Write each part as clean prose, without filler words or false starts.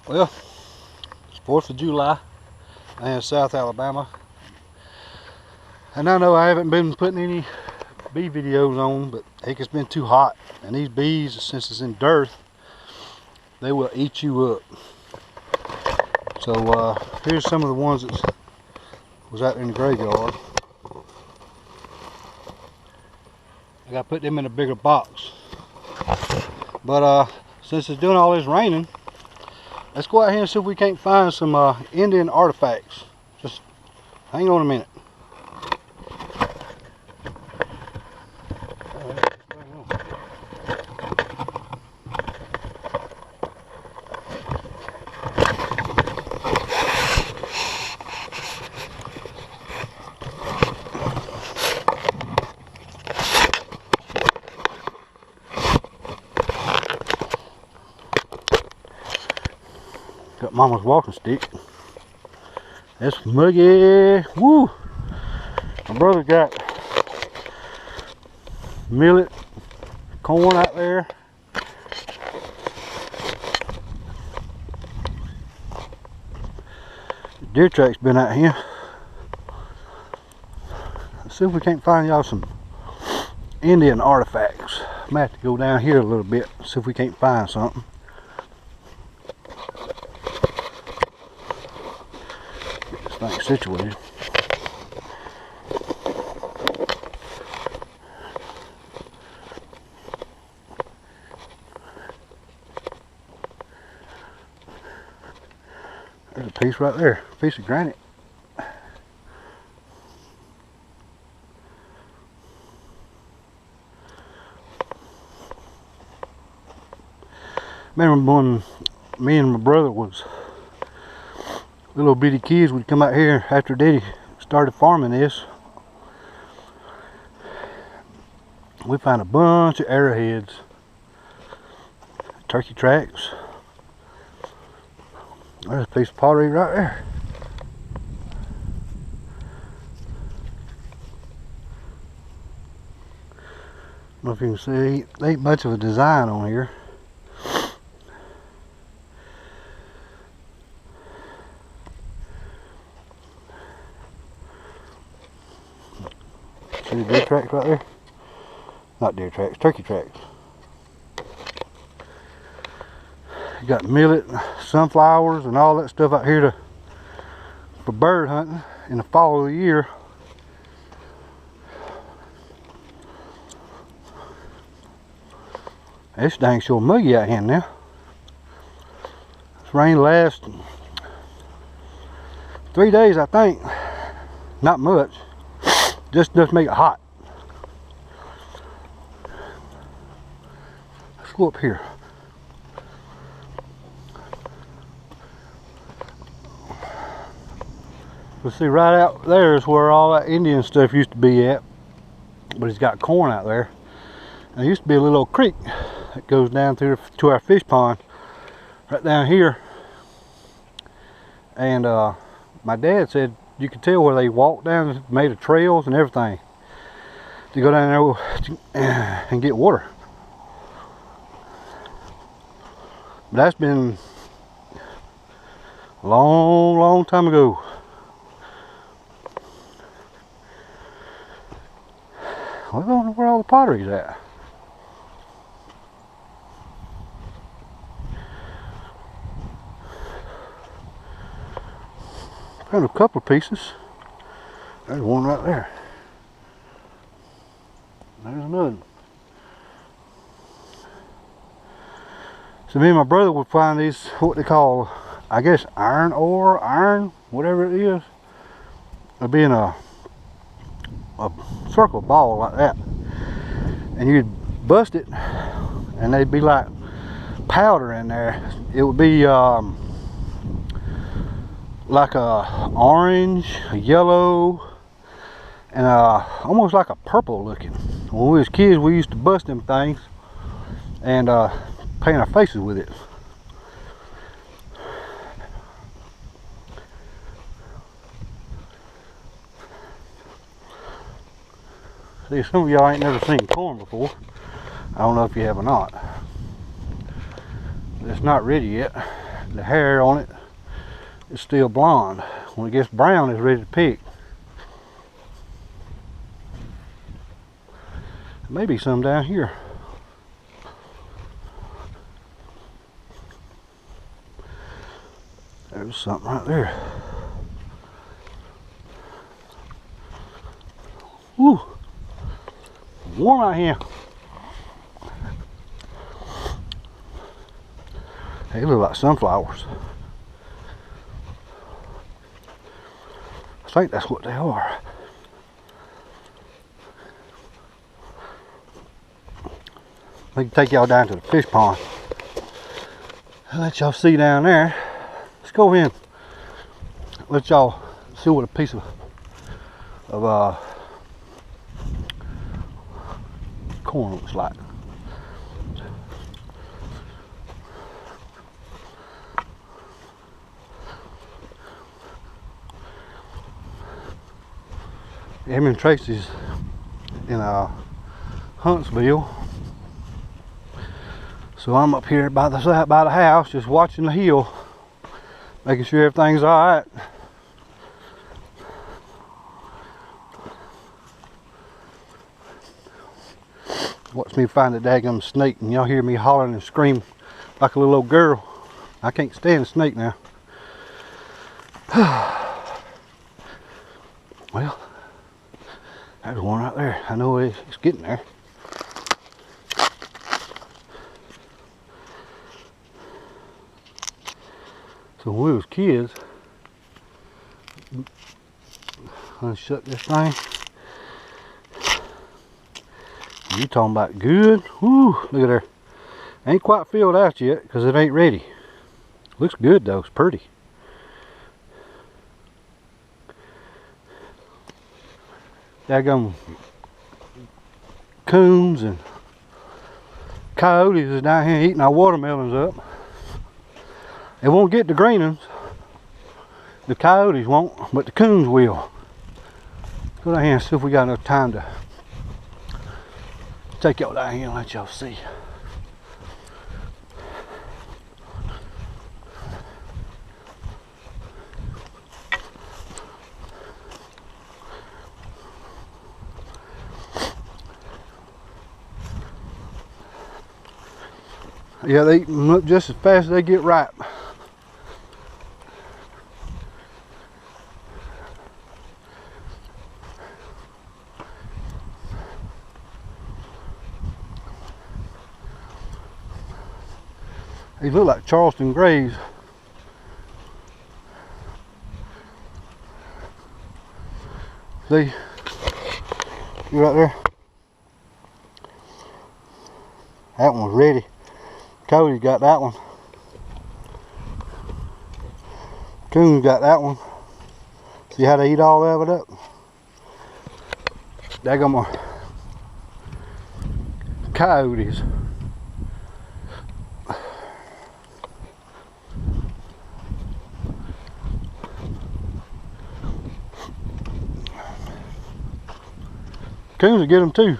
Well, it's 4th of July in South Alabama. And I know I haven't been putting any bee videos on, but heck, it's been too hot. And these bees, since it's in dearth, they will eat you up. So here's some of the ones that was out there in the graveyard. I gotta put them in a bigger box. But since it's doing all this raining, let's go out here and see if we can't find some Indian artifacts. Just hang on a minute. Got Mama's walking stick. It's muggy. Woo! My brother got millet, corn out there. Deer track's been out here. Let's see if we can't find y'all some Indian artifacts. I might have to go down here a little bit, see if we can't find something. Get this thing situated. There's a piece right there, a piece of granite. Remember when me and my brother was little bitty kids, we'd come out here after Daddy started farming this. We found a bunch of arrowheads, turkey tracks. There's a piece of pottery right there. I don't know if you can see, there ain't much of a design on here. See the deer tracks right there? Not deer tracks, turkey tracks. You got millet, sunflowers, and all that stuff out here for bird hunting in the fall of the year. It's dang sure muggy out here now. This rain lasts 3 days, I think. Not much. Just does make it hot. Let's go up here. We'll see right out there is where all that Indian stuff used to be at. But it's got corn out there. And there used to be a little creek that goes down through to our fish pond right down here. And my dad said you could tell where they walked down, made of trails and everything to go down there and get water. But that's been a long time ago. I don't know where all the pottery's at. Found a couple of pieces. There's one right there. There's another one. So me and my brother would find these, what they call, I guess, iron ore, whatever it is. It'd be in a circle ball like that. And you'd bust it, and they'd be like powder in there. It would be like a orange, a yellow, and almost like a purple looking. When we was kids, we used to bust them things and paint our faces with it. See, some of y'all ain't never seen corn before. I don't know if you have or not. It's not ready yet. the hair on it is still blonde. When it gets brown, it's ready to pick. Maybe some down here. There's something right there. Woo! Warm out here. They look like sunflowers. I think that's what they are. We can take y'all down to the fish pond and let y'all see down there. Let's go in. Let y'all see what a piece of corn looks like. Him and Tracy's in Huntsville, so I'm up here by the house, just watching the hill, making sure everything's all right. Watch me find a daggum snake, and y'all hear me hollering and screaming like a little old girl. I can't stand a snake now. Well, there's one right there. I know it's getting there. So when we was kids, unshut this thing. You talking about good? Woo! Look at her. Ain't quite filled out yet because it ain't ready. Looks good though. It's pretty. Daggum coons and coyotes is down here eating our watermelons up. They won't get the green ones. The coyotes won't, but the coons will. Go down here and see if we got enough time to take y'all down here and let y'all see. Yeah, they eat them up just as fast as they get ripe. They look like Charleston Grays. See? You right there? That one's ready. Cody's got that one. Coon's got that one. See how they eat all of it up? Daggum coyotes. Coons will get them too.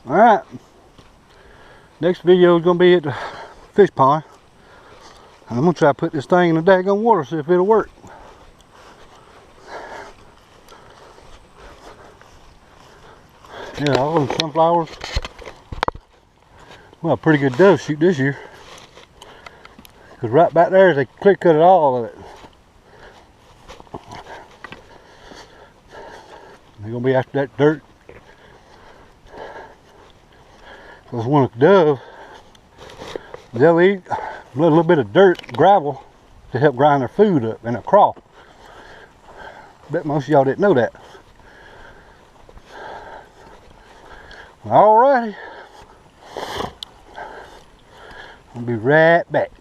Alright. Next video is going to be at the fish pond. And I'm going to try to put this thing in the daggone water, see if it'll work. Yeah, all them sunflowers. Well, pretty good dove shoot this year. Because right back there, they clear cut all of it. They're going to be after that dirt. Because when a dove, they'll eat a little bit of dirt, gravel, to help grind their food up in a crawl. Bet most of y'all didn't know that. Alrighty. I'll be right back.